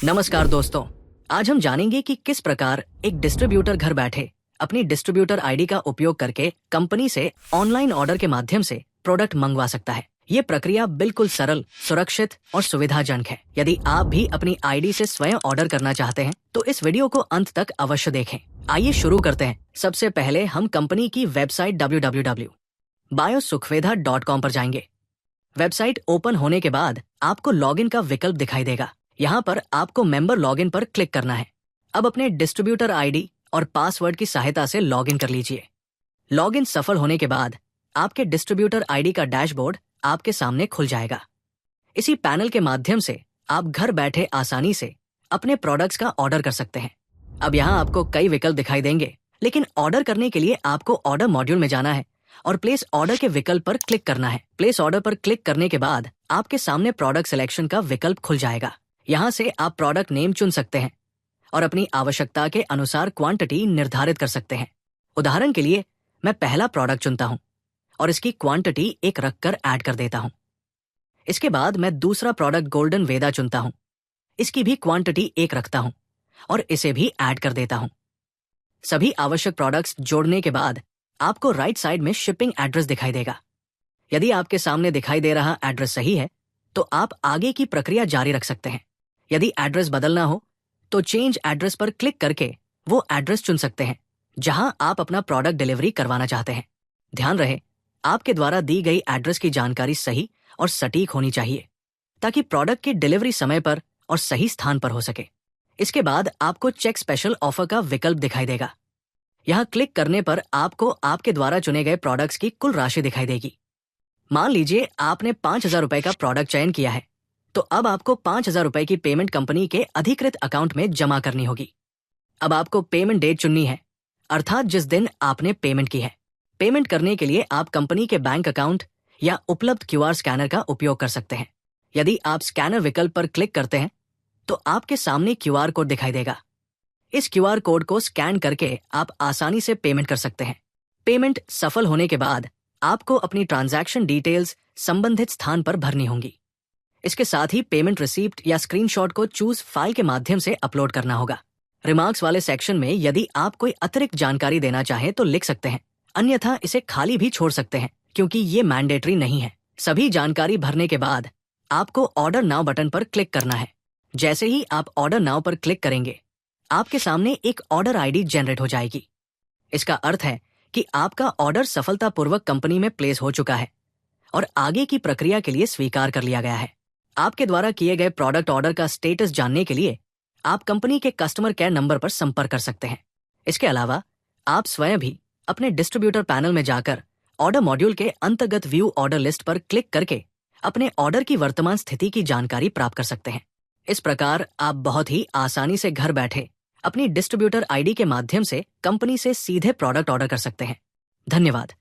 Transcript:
नमस्कार दोस्तों, आज हम जानेंगे कि किस प्रकार एक डिस्ट्रीब्यूटर घर बैठे अपनी डिस्ट्रीब्यूटर आईडी का उपयोग करके कंपनी से ऑनलाइन ऑर्डर के माध्यम से प्रोडक्ट मंगवा सकता है। ये प्रक्रिया बिल्कुल सरल, सुरक्षित और सुविधाजनक है। यदि आप भी अपनी आईडी से स्वयं ऑर्डर करना चाहते हैं तो इस वीडियो को अंत तक अवश्य देखें। आइए शुरू करते हैं। सबसे पहले हम कंपनी की वेबसाइट www.biosukhvedha.com पर जाएंगे। वेबसाइट ओपन होने के बाद आपको लॉगिन का विकल्प दिखाई देगा। यहाँ पर आपको मेंबर लॉगिन पर क्लिक करना है। अब अपने डिस्ट्रीब्यूटर आईडी और पासवर्ड की सहायता से लॉगिन कर लीजिए। लॉगिन सफल होने के बाद आपके डिस्ट्रीब्यूटर आईडी का डैशबोर्ड आपके सामने खुल जाएगा। इसी पैनल के माध्यम से आप घर बैठे आसानी से अपने प्रोडक्ट्स का ऑर्डर कर सकते हैं। अब यहाँ आपको कई विकल्प दिखाई देंगे, लेकिन ऑर्डर करने के लिए आपको ऑर्डर मॉड्यूल में जाना है और प्लेस ऑर्डर के विकल्प पर क्लिक करना है। प्लेस ऑर्डर पर क्लिक करने के बाद आपके सामने प्रोडक्ट सिलेक्शन का विकल्प खुल जाएगा। यहाँ से आप प्रोडक्ट नेम चुन सकते हैं और अपनी आवश्यकता के अनुसार क्वांटिटी निर्धारित कर सकते हैं। उदाहरण के लिए मैं पहला प्रोडक्ट चुनता हूँ और इसकी क्वांटिटी 1 रखकर ऐड कर देता हूँ। इसके बाद मैं दूसरा प्रोडक्ट गोल्डन वेदा चुनता हूँ। इसकी भी क्वांटिटी 1 रखता हूँ और इसे भी ऐड कर देता हूँ। सभी आवश्यक प्रोडक्ट्स जोड़ने के बाद आपको राइट साइड में शिपिंग एड्रेस दिखाई देगा। यदि आपके सामने दिखाई दे रहा एड्रेस सही है तो आप आगे की प्रक्रिया जारी रख सकते हैं। यदि एड्रेस बदलना हो तो चेंज एड्रेस पर क्लिक करके वो एड्रेस चुन सकते हैं जहां आप अपना प्रोडक्ट डिलीवरी करवाना चाहते हैं। ध्यान रहे, आपके द्वारा दी गई एड्रेस की जानकारी सही और सटीक होनी चाहिए ताकि प्रोडक्ट की डिलीवरी समय पर और सही स्थान पर हो सके। इसके बाद आपको चेक स्पेशल ऑफर का विकल्प दिखाई देगा। यहाँ क्लिक करने पर आपको आपके द्वारा चुने गए प्रोडक्ट्स की कुल राशि दिखाई देगी। मान लीजिए आपने 5,000 रुपए का प्रोडक्ट चयन किया है, तो अब आपको 5,000 रुपए की पेमेंट कंपनी के अधिकृत अकाउंट में जमा करनी होगी। अब आपको पेमेंट डेट चुननी है, अर्थात जिस दिन आपने पेमेंट की है। पेमेंट करने के लिए आप कंपनी के बैंक अकाउंट या उपलब्ध क्यूआर स्कैनर का उपयोग कर सकते हैं। यदि आप स्कैनर विकल्प पर क्लिक करते हैं तो आपके सामने क्यूआर कोड दिखाई देगा। इस क्यूआर कोड को स्कैन करके आप आसानी से पेमेंट कर सकते हैं। पेमेंट सफल होने के बाद आपको अपनी ट्रांजैक्शन डिटेल्स संबंधित स्थान पर भरनी होंगी। इसके साथ ही पेमेंट रिसीप्ट या स्क्रीनशॉट को चूज फाइल के माध्यम से अपलोड करना होगा। रिमार्क्स वाले सेक्शन में यदि आप कोई अतिरिक्त जानकारी देना चाहें तो लिख सकते हैं, अन्यथा इसे खाली भी छोड़ सकते हैं क्योंकि ये मैंडेटरी नहीं है। सभी जानकारी भरने के बाद आपको ऑर्डर नाउ बटन पर क्लिक करना है। जैसे ही आप ऑर्डर नाउ पर क्लिक करेंगे आपके सामने एक ऑर्डर आईडी जनरेट हो जाएगी। इसका अर्थ है कि आपका ऑर्डर सफलतापूर्वक कंपनी में प्लेस हो चुका है और आगे की प्रक्रिया के लिए स्वीकार कर लिया गया है। आपके द्वारा किए गए प्रोडक्ट ऑर्डर का स्टेटस जानने के लिए आप कंपनी के कस्टमर केयर नंबर पर संपर्क कर सकते हैं। इसके अलावा आप स्वयं भी अपने डिस्ट्रीब्यूटर पैनल में जाकर ऑर्डर मॉड्यूल के अंतर्गत व्यू ऑर्डर लिस्ट पर क्लिक करके अपने ऑर्डर की वर्तमान स्थिति की जानकारी प्राप्त कर सकते हैं। इस प्रकार आप बहुत ही आसानी से घर बैठे अपनी डिस्ट्रीब्यूटर आईडी के माध्यम से कंपनी से सीधे प्रोडक्ट ऑर्डर कर सकते हैं। धन्यवाद।